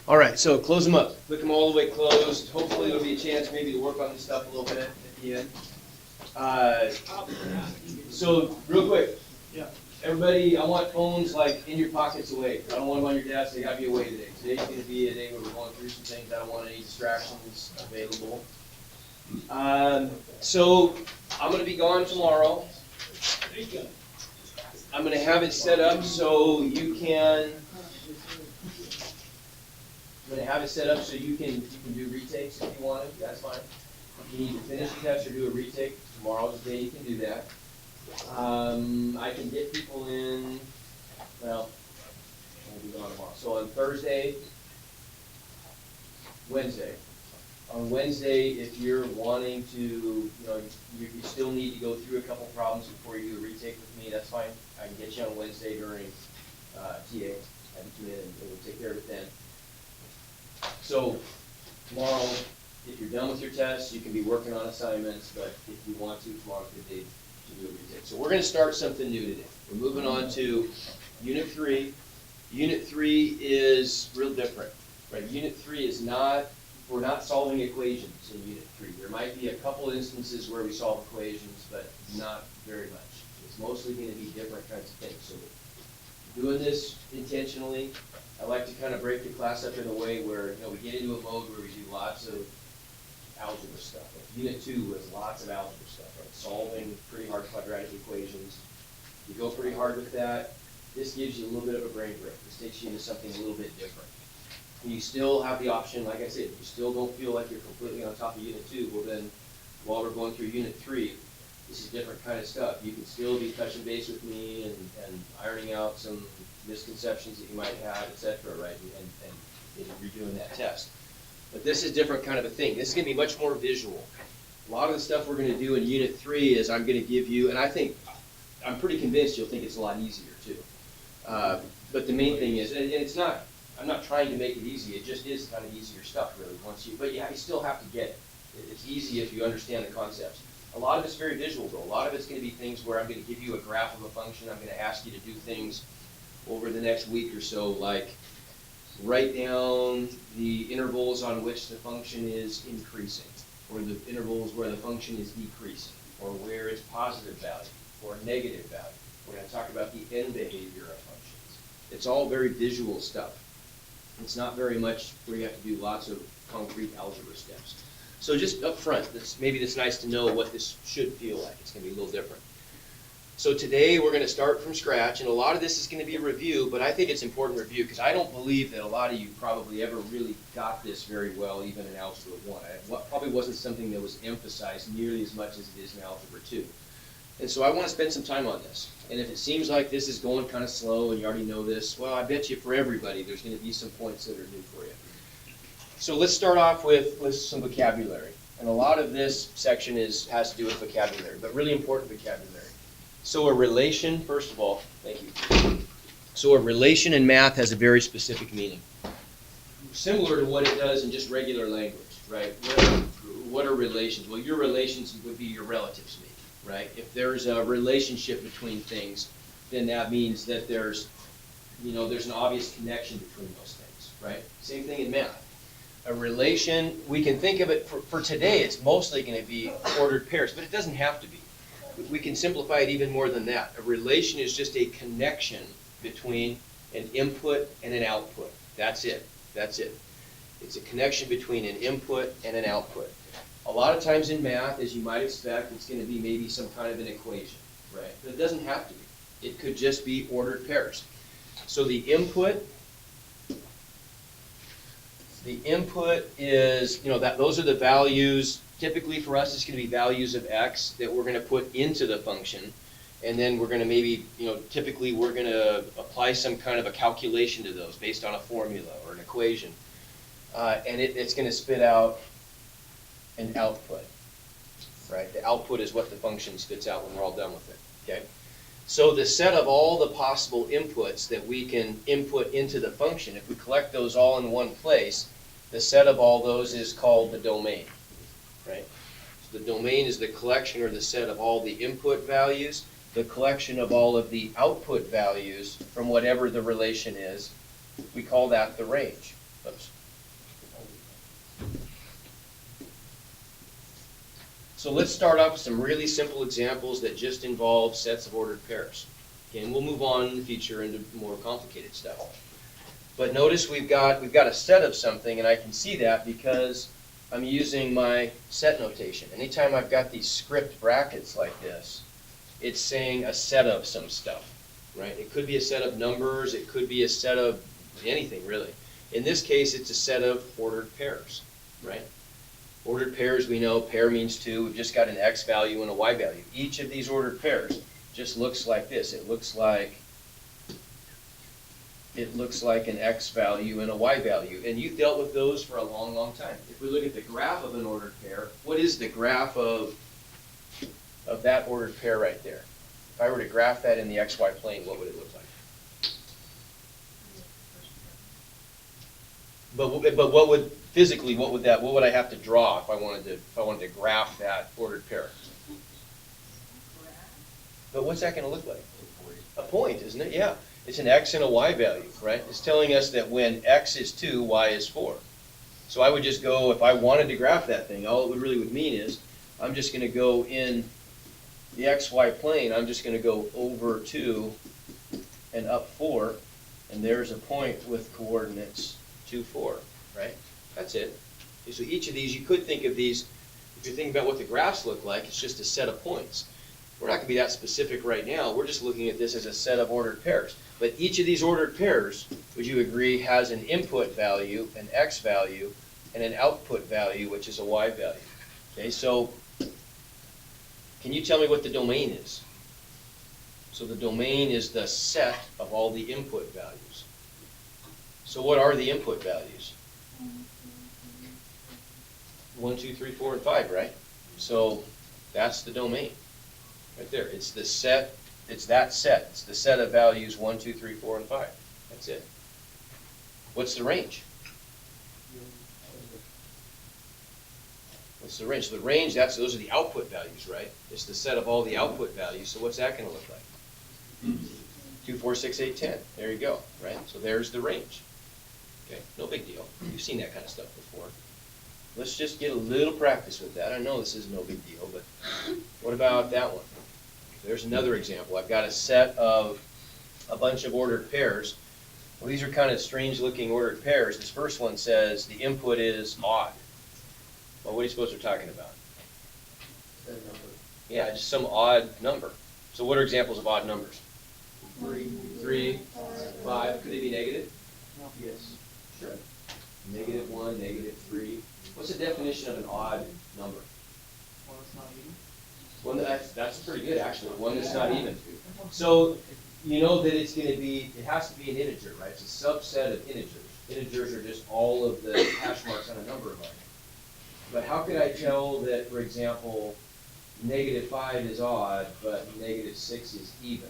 All right, so close them up. Click them all the way closed. Hopefully there'll be a chance maybe to work on this stuff a little bit at the end. So real quick, everybody, I want phones like in your pockets away. I don't want them on your desk. They gotta be away today. Today's gonna be a day where we're going through some things. I don't want any distractions available. So I'm gonna be gone tomorrow. I'm gonna have it set up so you can. I'm gonna have it set up so you can do retakes if you want to. That's fine. If you need to finish the test or do a retake, tomorrow's the day you can do that. I can get people in. Well, I'll be gone tomorrow. So on Thursday, Wednesday. On Wednesday, if you're wanting to, you still need to go through a couple problems before you do a retake with me, that's fine. I can get you on Wednesday during TA. Have you come in and we'll take care of it then. So tomorrow, if you're done with your tests, you can be working on assignments, but if you want to, tomorrow's a good day to do a retake. So we're going to start something new today. We're moving on to Unit 3. Unit 3 is real different, right? Unit 3 is not, we're not solving equations in Unit 3. There might be a couple instances where we solve equations, but not very much. It's mostly going to be different kinds of things. So doing this intentionally, I like to kind of break the class up in a way where, we get into a mode where we do lots of algebra stuff. Like Unit 2 was lots of algebra stuff, right? Solving pretty hard quadratic equations. You go pretty hard with that. This gives you a little bit of a brain break. This takes you into something a little bit different. You still have the option, like I said, if you still don't feel like you're completely on top of Unit 2, well then, while we're going through Unit 3, this is different kind of stuff. You can still be touching base with me and ironing out some misconceptions that you might have, et cetera, right, and redoing that test. But this is different kind of a thing. This is going to be much more visual. A lot of the stuff we're going to do in Unit 3 is I'm going to give you, and I'm pretty convinced you'll think it's a lot easier too. But the main thing is, and it's not, I'm not trying to make it easy, it just is kind of easier stuff really but you still have to get it. It's easy if you understand the concepts. A lot of it's very visual though. A lot of it's going to be things where I'm going to give you a graph of a function. I'm going to ask you to do things over the next week or so, like write down the intervals on which the function is increasing, or the intervals where the function is decreasing, or where it's positive value, or negative value. We're going to talk about the end behavior of functions. It's all very visual stuff. It's not very much where you have to do lots of concrete algebra steps. So just up front, maybe it's nice to know what this should feel like. It's going to be a little different. So today we're going to start from scratch, and a lot of this is going to be a review, but I think it's important review because I don't believe that a lot of you probably ever really got this very well, even in Algebra 1. It probably wasn't something that was emphasized nearly as much as it is in Algebra 2. And so I want to spend some time on this. And if it seems like this is going kind of slow and you already know this, well, I bet you for everybody there's going to be some points that are new for you. So let's start off with some vocabulary. And a lot of this section has to do with vocabulary, but really important vocabulary. So a relation, first of all, thank you. So a relation in math has a very specific meaning. Similar to what it does in just regular language, right? What are relations? Well, your relations would be your relatives, maybe, right? If there's a relationship between things, then that means that there's an obvious connection between those things, right? Same thing in math. A relation, we can think of it, for today, it's mostly going to be ordered pairs, but it doesn't have to be. We can simplify it even more than that. A relation is just a connection between an input and an output. That's it. That's it. It's a connection between an input and an output. A lot of times in math, as you might expect, it's going to be maybe some kind of an equation, right? But it doesn't have to be. It could just be ordered pairs. So the input is, those are the values. Typically for us, it's going to be values of x that we're going to put into the function. And then we're going to maybe, typically we're going to apply some kind of a calculation to those based on a formula or an equation. And it's going to spit out an output, right? The output is what the function spits out when we're all done with it, okay? So the set of all the possible inputs that we can input into the function, if we collect those all in one place, the set of all those is called the domain, right? So the domain is the collection or the set of all the input values the collection of all of the output values from whatever the relation is. We call that the range. Oops. So let's start off with some really simple examples that just involve sets of ordered pairs. Okay, and we'll move on in the future into more complicated stuff. But notice we've got a set of something, and I can see that because I'm using my set notation. Anytime I've got these script brackets like this, it's saying a set of some stuff, right? It could be a set of numbers, it could be a set of anything really. In this case, it's a set of ordered pairs, right? Ordered pairs, we know pair means two. We've just got an x value and a y value. Each of these ordered pairs just looks like this. It looks like an x value and a y value. And you've dealt with those for a long, long time. If we look at the graph of an ordered pair, what is the graph of that ordered pair right there? If I were to graph that in the xy plane, what would it look like? But what would physically what would I have to draw if I wanted to graph that ordered pair? But what's that going to look like? A point, isn't it? Yeah. It's an x and a y value, right? It's telling us that when x is 2, y is 4. So I would just go, if I wanted to graph that thing, all it would mean is I'm just going to go in the xy plane, I'm just going to go over 2 and up 4, and there's a point with coordinates 2, 4, right? That's it. Okay, so each of these, you could think of these, if you're thinking about what the graphs look like, it's just a set of points. We're not going to be that specific right now. We're just looking at this as a set of ordered pairs. But each of these ordered pairs, would you agree, has an input value, an x value, and an output value, which is a y value. Okay, so can you tell me what the domain is? So the domain is the set of all the input values. So what are the input values? 1, 2, 3, 4, and 5, right? So that's the domain. Right there. It's the set. It's that set. It's the set of values 1, 2, 3, 4, and 5. That's it. What's the range? What's the range? So the range, those are the output values, right? It's the set of all the output values. So what's that going to look like? 2, 4, 6, 8, 10. There you go, right? So there's the range. Okay, no big deal. You've seen that kind of stuff before. Let's just get a little practice with that. I know this is no big deal, but what about that one? There's another example. I've got a set of a bunch of ordered pairs. Well, these are kind of strange looking ordered pairs. This first one says the input is odd. Well, what do you suppose we're talking about? Yeah, just some odd number. So what are examples of odd numbers? 3, 5. Could they be negative? Yes. Sure. -1, -3. What's the definition of an odd number? One that's not even. One that's pretty good, actually. One that's not even. So you know that it's going to be, it has to be an integer, right? It's a subset of integers. Integers are just all of the hash marks on a number line. But how could I tell that, for example, -5 is odd, but -6 is even?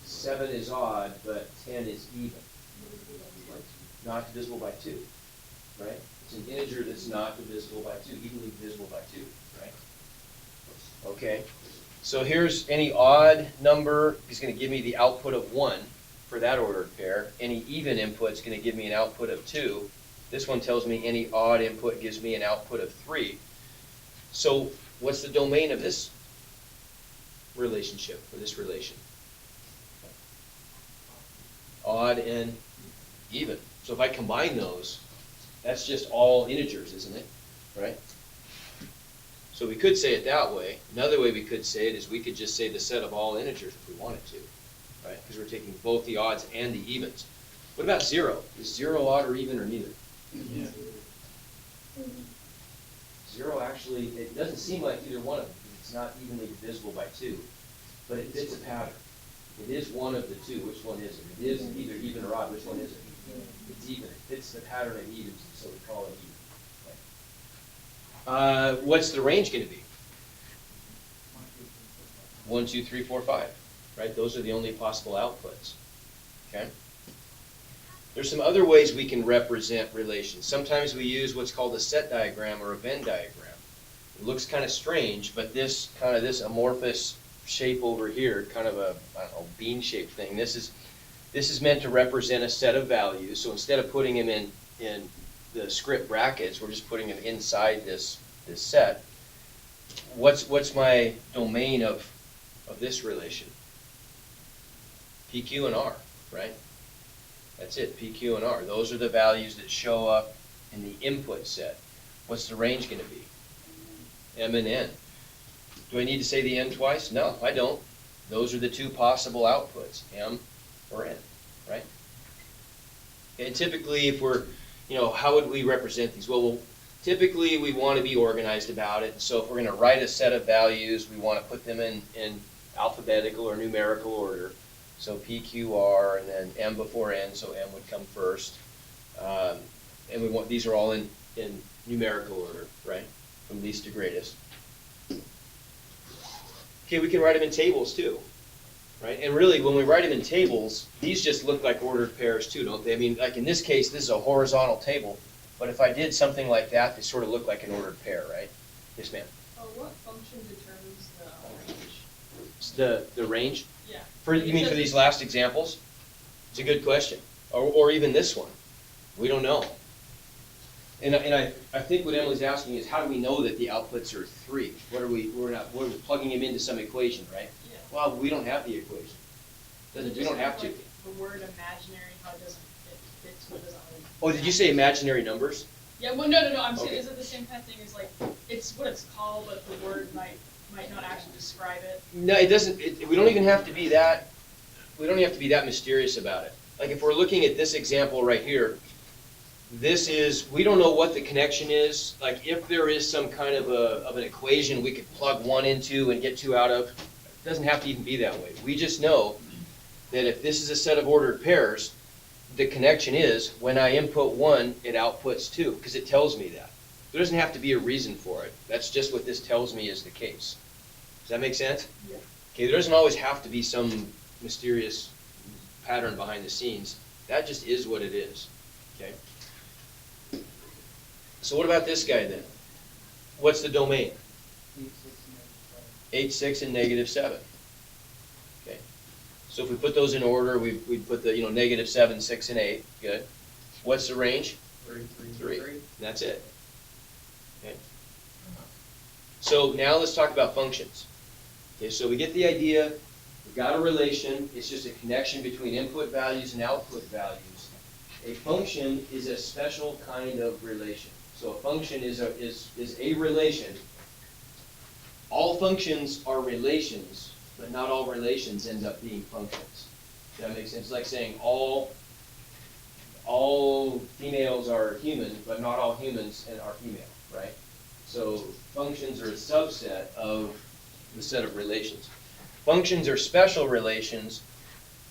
7 is odd, but 10 is even. Not divisible by 2, right? It's an integer that's not divisible by 2, evenly divisible by 2, right? Okay, so here's any odd number is going to give me the output of 1 for that ordered pair. Any even input is going to give me an output of 2. This one tells me any odd input gives me an output of 3. So what's the domain of this relationship, or this relation? Odd and even. So if I combine those, that's just all integers, isn't it? Right? So we could say it that way. Another way we could say it is we could just say the set of all integers if we wanted to, right? Because we're taking both the odds and the evens. What about 0? Is 0 odd or even or neither? Yeah. 0 actually, it doesn't seem like either one of them because it's not evenly divisible by 2, but it fits a pattern. It is one of the two. Which one is it? It is either even or odd. Which one is it? It's even. It fits the pattern of evens, so we call it even. What's the range going to be? 1, 2, 3, 4, 5. Right? Those are the only possible outputs. Okay? There's some other ways we can represent relations. Sometimes we use what's called a set diagram or a Venn diagram. It looks kind of strange, but this amorphous shape over here, kind of a, I don't know, bean-shaped thing. This is meant to represent a set of values. So instead of putting them in the script brackets, we're just putting them inside this set. What's my domain of this relation? PQ and R, right? That's it, PQ and R. Those are the values that show up in the input set. What's the range going to be? M and N. Do I need to say the N twice? No, I don't. Those are the two possible outputs, M or N, right? And typically, if we're, how would we represent these? Well, typically we want to be organized about it. So if we're going to write a set of values, we want to put them in alphabetical or numerical order. So P, Q, R, and then M before N, so M would come first. And we want, these are all in numerical order, right? From least to greatest. Okay, we can write them in tables too, right? And really, when we write them in tables, these just look like ordered pairs too, don't they? I mean, like in this case, this is a horizontal table, but if I did something like that, they sort of look like an ordered pair, right? Yes, ma'am? What function determines the range? The range? Yeah. You mean for these last examples? It's a good question. Or even this one. We don't know. And I think what Emily's asking is, how do we know that the outputs are 3? We're plugging them into some equation, right? Yeah. Well, we don't have the equation. We don't have to. Like the word imaginary, how it doesn't fit to it doesn't really. Oh, did you say imaginary numbers? Yeah, well, no, I'm saying, Okay. is it the same kind of thing as like, it's what it's called, but the word might not actually describe it? No, it doesn't. We don't even have to be that. We don't have to be that mysterious about it. Like if we're looking at this example right here, we don't know what the connection is. Like if there is some kind of an equation we could plug 1 into and get 2 out of, it doesn't have to even be that way. We just know that if this is a set of ordered pairs, the connection is when I input 1, it outputs 2, because it tells me that. There doesn't have to be a reason for it. That's just what this tells me is the case. Does that make sense? Yeah. Okay, there doesn't always have to be some mysterious pattern behind the scenes. That just is what it is. Okay? So what about this guy then? What's the domain? 8, 6, and -7. Okay. So if we put those in order, we put the -7, 6, and 8. Good. What's the range? 3. That's it. Okay. So now let's talk about functions. Okay, so we get the idea. We've got a relation. It's just a connection between input values and output values. A function is a special kind of relation. So a function is a relation. All functions are relations, but not all relations end up being functions. Does that make sense? It's like saying all females are human, but not all humans are female, right? So functions are a subset of the set of relations. Functions are special relations,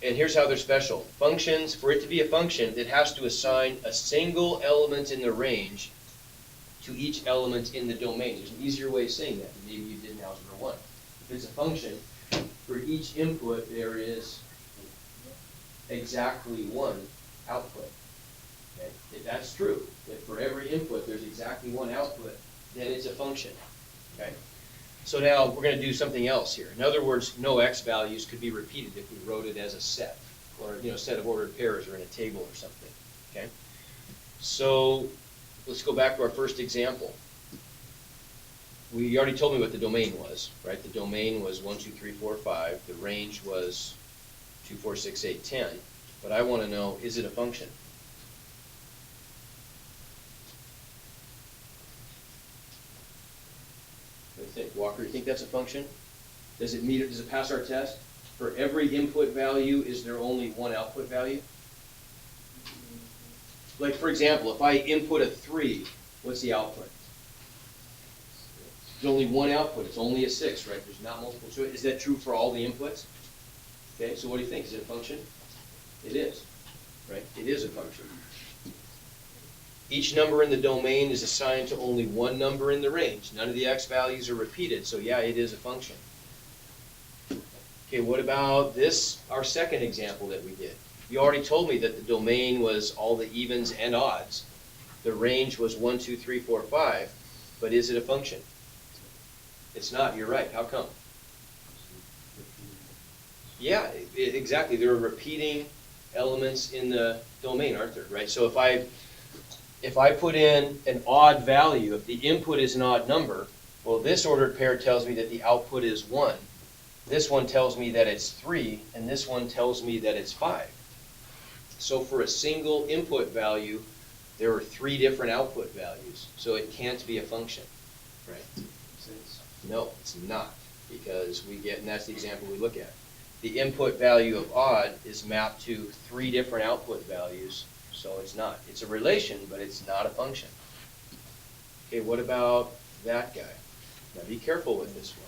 and here's how they're special. Functions, for it to be a function, it has to assign a single element in the range to each element in the domain. There's an easier way of saying that than maybe you did in Algebra 1. If it's a function, for each input there is exactly 1 output. Okay? If that's true, if for every input there's exactly 1 output, then it's a function. Okay? So now we're going to do something else here. In other words, no x values could be repeated if we wrote it as a set, or a set of ordered pairs, or in a table or something. Okay? So let's go back to our first example. You already told me what the domain was, right? The domain was 1, 2, 3, 4, 5. The range was 2, 4, 6, 8, 10. But I want to know, is it a function? What do you think? Walker, you think that's a function? Does it pass our test? For every input value, is there only 1 output value? Like, for example, if I input a 3, what's the output? There's only 1 output. It's only a 6, right? There's not multiple choice. Is that true for all the inputs? Okay, so what do you think? Is it a function? It is, right? It is a function. Each number in the domain is assigned to only 1 number in the range. None of the x values are repeated, so yeah, it is a function. Okay, what about this, our second example that we did? You already told me that the domain was all the evens and odds. The range was 1, 2, 3, 4, 5, but is it a function? It's not, you're right. How come? Yeah, exactly. There are repeating elements in the domain, aren't there, right? So if I put in an odd value, if the input is an odd number, well, this ordered pair tells me that the output is 1. This one tells me that it's 3, and this one tells me that it's 5. So for a single input value, there are 3 different output values. So it can't be a function, right? No, it's not, because we get, and that's the example we look at. The input value of odd is mapped to 3 different output values, so it's not. It's a relation, but it's not a function. Okay, what about that guy? Now be careful with this one.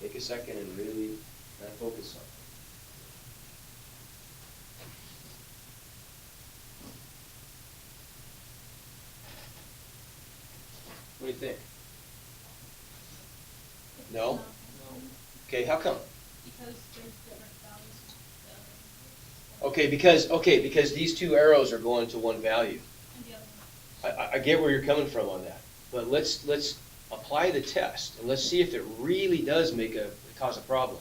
Take a second and really kind of focus on it. What do you think? No? No. Okay, how come? Because there's different values. Because these 2 arrows are going to one value. And the other one. I get where you're coming from on that, but let's apply the test and let's see if it really does cause a problem.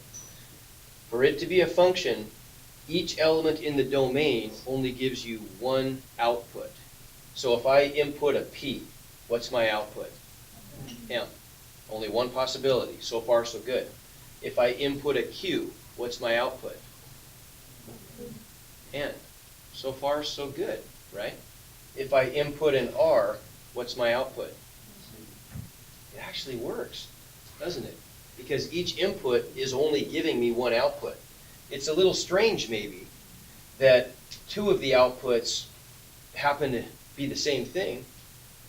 For it to be a function, each element in the domain only gives you one output. So if I input a P, what's my output? M. Only one possibility. So far, so good. If I input a Q, what's my output? N. So far, so good, right? If I input an R, what's my output? It actually works, doesn't it? Because each input is only giving me one output. It's a little strange, maybe, that 2 of the outputs happen to be the same thing,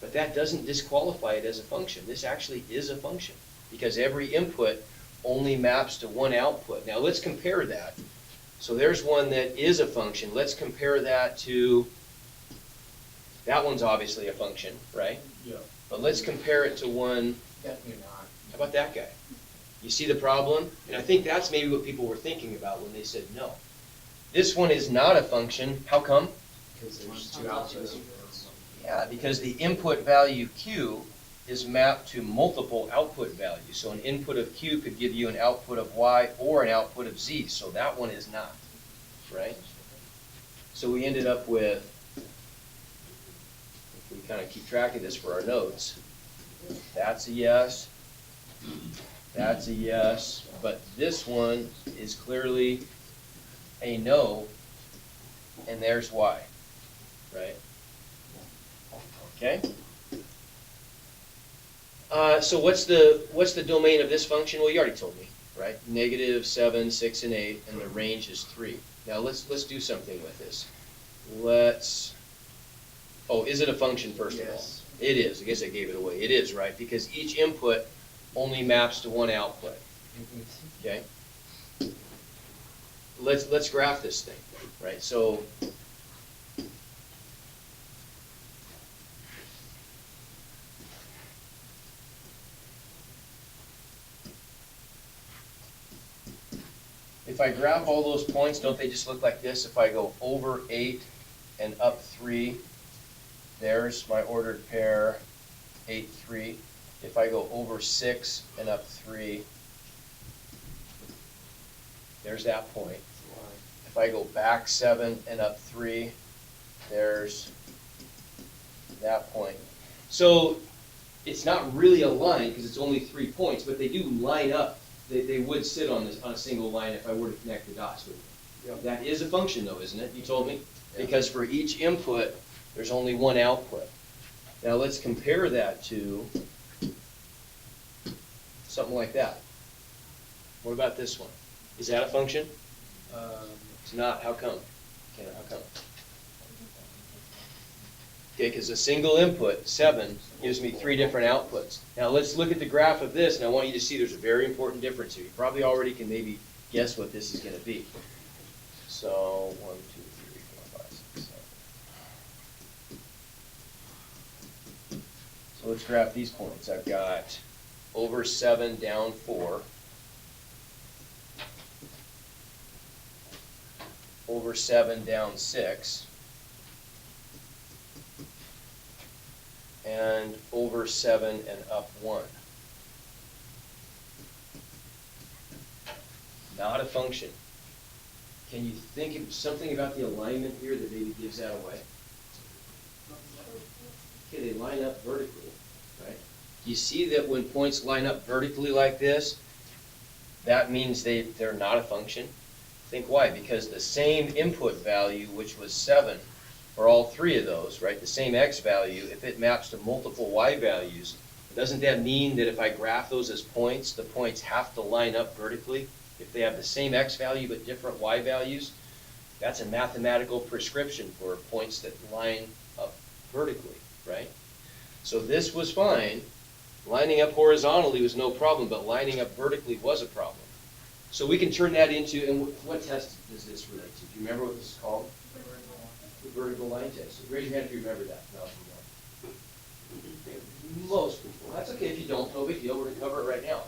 but that doesn't disqualify it as a function. This actually is a function, because every input only maps to one output. Now let's compare that. So there's one that is a function. Let's compare that to, that one's obviously a function, right? Yeah. But let's compare it to one, Definitely not. how about that guy? You see the problem? And I think that's maybe what people were thinking about when they said no. This one is not a function. How come? Because there's 2 outputs. Yeah, because the input value Q is mapped to multiple output values. So an input of Q could give you an output of Y or an output of Z. So that one is not, right? So we ended up with, if we kind of keep track of this for our notes, that's a yes, that's a yes, but this one is clearly a no, and there's why, right? Okay? So what's the domain of this function? Well, you already told me, right? -7, 6, and 8, and the range is 3. Now let's do something with this. Oh, is it a function first of all? Yes. It is. I guess I gave it away. It is, right? Because each input only maps to one output. Okay? Let's graph this thing, right? So if I graph all those points, don't they just look like this? If I go over 8 and up 3, there's my ordered pair, 8, 3. If I go over 6 and up 3, there's that point. If I go back 7 and up 3, there's that point. So it's not really a line because it's only 3 points, but they do line up. They would sit on a single line if I were to connect the dots with them. Yep. That is a function though, isn't it? You told me? Yeah. Because for each input, there's only one output. Now let's compare that to something like that. What about this one? Is that a function? It's not. How come? Okay, how come? Okay, because a single input, 7, gives me 3 different outputs. Now let's look at the graph of this, and I want you to see there's a very important difference here. You probably already can maybe guess what this is going to be. So 1, 2, 3, 4, 5, 6, 7. So let's graph these points. I've got over 7, down 4. Over 7, down 6. And over 7 and up 1. not a function. Can you think of something about the alignment here that maybe gives that away? Okay, they line up vertically, right? You see that when points line up vertically like this, that means they're not a function? Think why? Because the same input value, which was 7, for all three of those, right, the same x value, if it maps to multiple y values, doesn't that mean that if I graph those as points, the points have to line up vertically? If they have the same x value but different y values, that's a mathematical prescription for points that line up vertically, right? So this was fine. Lining up horizontally was no problem, but lining up vertically was a problem. So we can turn that into, and what test does this relate to? Do you remember what this is called? The vertical line test. Raise your hand if you remember that. No, you don't. Most people. That's okay if you don't. No big deal. We're going to cover it right now.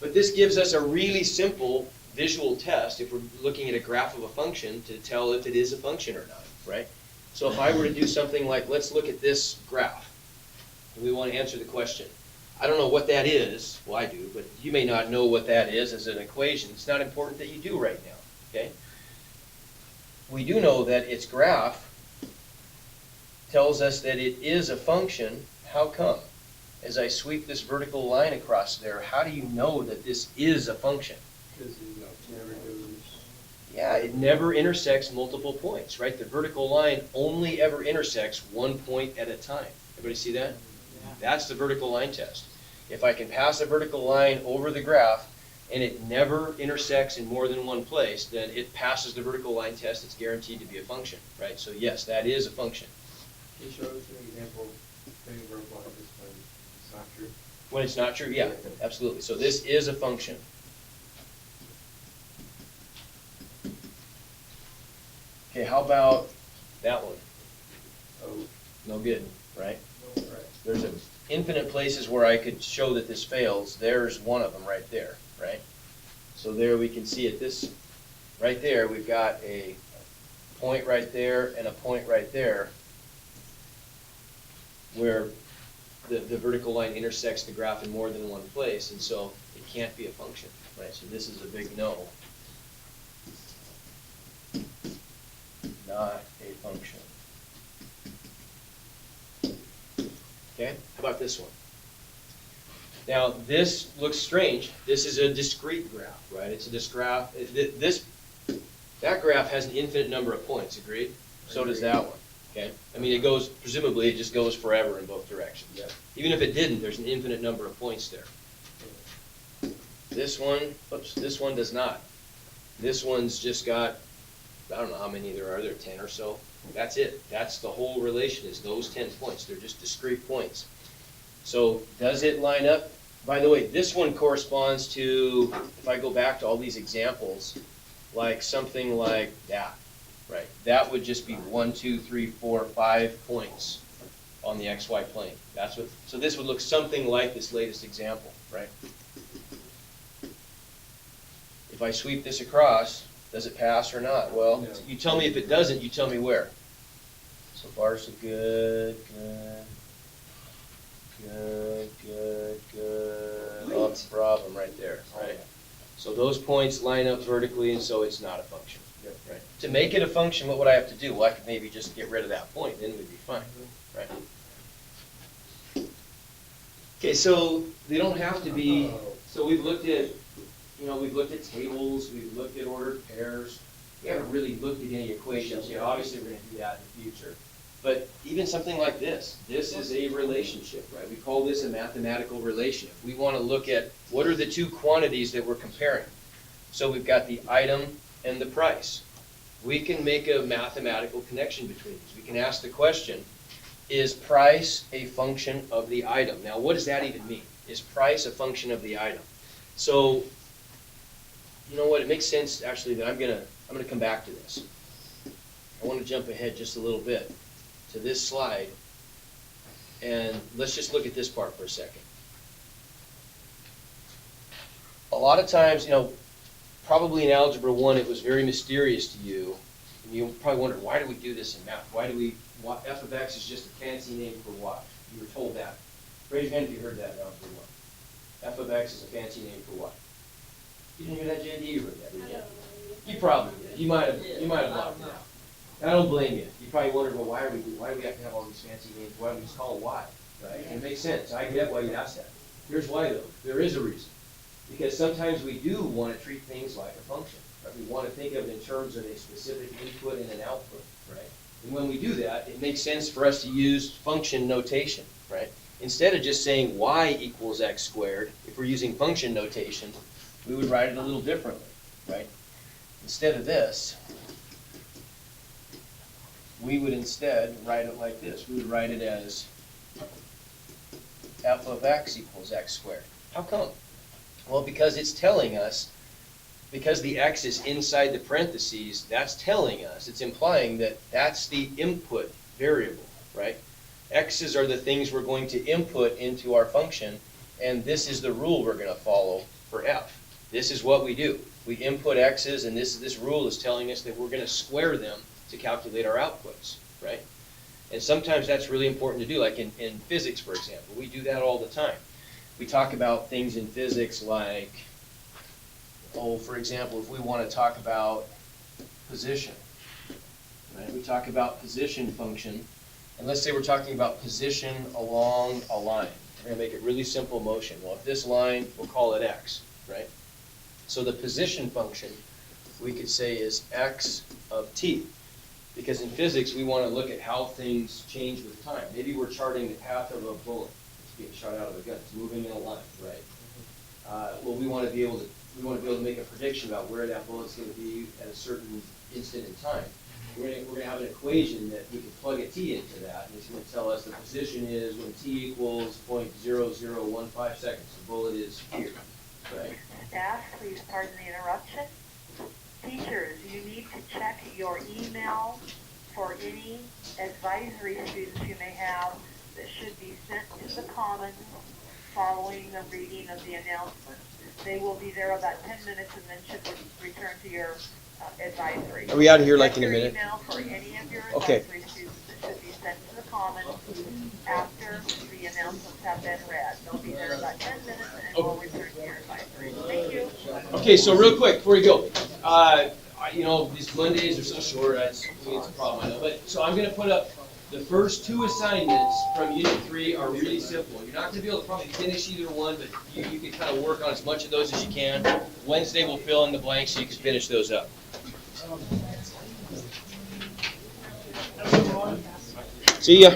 But this gives us a really simple visual test if we're looking at a graph of a function to tell if it is a function or not, right? So if I were to do something like, let's look at this graph. We want to answer the question. I don't know what that is. Well, I do, but you may not know what that is as an equation. It's not important that you do right now, okay? We do know that its graph tells us that it is a function. How come? As I sweep this vertical line across there, how do you know that this is a function? Because it never goes. Yeah, it never intersects multiple points, right? The vertical line only ever intersects one point at a time. Everybody see that? That's the vertical line test. If I can pass a vertical line over the graph and it never intersects in more than one place, then it passes the vertical line test. It's guaranteed to be a function, right? So yes, that is a function. Can you show us an example of thing vertical like this when it's not true? When it's not true, yeah, absolutely. So this is a function. Okay, how about that one? Oh, No good, right? right. There's infinite places where I could show that this fails. There's one of them right there, right? So there we can see it. This, right there, we've got a point right there and a point right there where the vertical line intersects the graph in more than one place, and so it can't be a function, right? So this is a big no. Not a function. Okay, how about this one? Now, this looks strange. This is a discrete graph, right? It's a discrete graph. That graph has an infinite number of points, agreed? So does that one, okay? I mean, it goes, presumably, it just goes forever in both directions. Yep. Even if it didn't, there's an infinite number of points there. This one, oops, this one does not. This one's just got, I don't know how many there are 10 or so. That's it. That's the whole relation, is those 10 points. They're just discrete points. So does it line up? By the way, this one corresponds to, if I go back to all these examples, like something like that, right? That would just be 1, 2, 3, 4, 5 points on the XY plane. That's what. So this would look something like this latest example, right? If I sweep this across, does it pass or not? Well, No. you tell me if it doesn't, you tell me where. So far, so good, good. Oh, it's a problem right there, right? So those points line up vertically, and so it's not a function. Yep. Right. To make it a function, what would I have to do? Well, I could maybe just get rid of that point, then we'd be fine, right? Okay, so they don't have to be, so we've looked at, we've looked at tables, we've looked at ordered pairs. We haven't really looked at any equations yet. Obviously, we're gonna do that in the future. But even something like this is a relationship, right? We call this a mathematical relationship. We wanna look at what are the two quantities that we're comparing. So we've got the item and the price. We can make a mathematical connection between these. We can ask the question, is price a function of the item? Now, what does that even mean? Is price a function of the item? So, you know what, it makes sense actually that I'm gonna come back to this. I want to jump ahead just a little bit to this slide, and let's just look at this part for a second. A lot of times, probably in Algebra 1 it was very mysterious to you, and you probably wondered, why do we do this in math? F of x is just a fancy name for what? You were told that. Raise your hand if you heard that in Algebra 1. F of x is a fancy name for what? You didn't hear that, JD? You heard that, didn't you? You probably did. You might have blocked it out. I don't blame you. You probably wondered, well, why do we have to have all these fancy names? Why don't we just call it Y? Right? It makes sense. I get why you'd ask that. Here's why though. There is a reason. Because sometimes we do want to treat things like a function. Right? We want to think of it in terms of a specific input and an output, right? And when we do that, it makes sense for us to use function notation, right? Instead of just saying y equals x squared, if we're using function notation, we would write it a little differently, right? Instead of this, we would instead write it like this. We would write it as f of x equals x squared. How come? Well, because it's telling us, because the x is inside the parentheses, that's telling us, it's implying that that's the input variable, right? X's are the things we're going to input into our function, and this is the rule we're going to follow for f. This is what we do. We input x's, and this rule is telling us that we're going to square them to calculate our outputs, right? And sometimes that's really important to do, like in physics, for example. We do that all the time. We talk about things in physics like, for example, if we want to talk about position, right? We talk about position function, and let's say we're talking about position along a line. We're going to make it really simple motion. Well, if this line, we'll call it x, right? So the position function, we could say, is x of t. Because in physics, we want to look at how things change with time. Maybe we're charting the path of a bullet. It's being shot out of a gun. It's moving in a line, right? Well, we want to be able to make a prediction about where that bullet's going to be at a certain instant in time. We're going to have an equation that we can plug a t into that, and it's going to tell us the position is when t equals 0.0015 seconds. The bullet is here, right? Staff, please pardon the interruption. Teachers, you need to check your email for any advisory students you may have that should be sent to the Commons following the reading of the announcement. They will be there about 10 minutes and then should return to your advisory. Are we out of here like in a Check minute? your email for any of your Okay. advisory students that should be sent to the Commons after the announcements have been read. They'll be there about 10 minutes and we'll return to your advisory. Thank you. Okay, so real quick before we go, these Mondays are so short. It's a problem, I know. But so I'm going to put up the first two assignments from Unit 3 are really simple. You're not going to be able to probably finish either one, but you can kind of work on as much of those as you can. Wednesday we'll fill in the blanks so you can finish those up. See ya.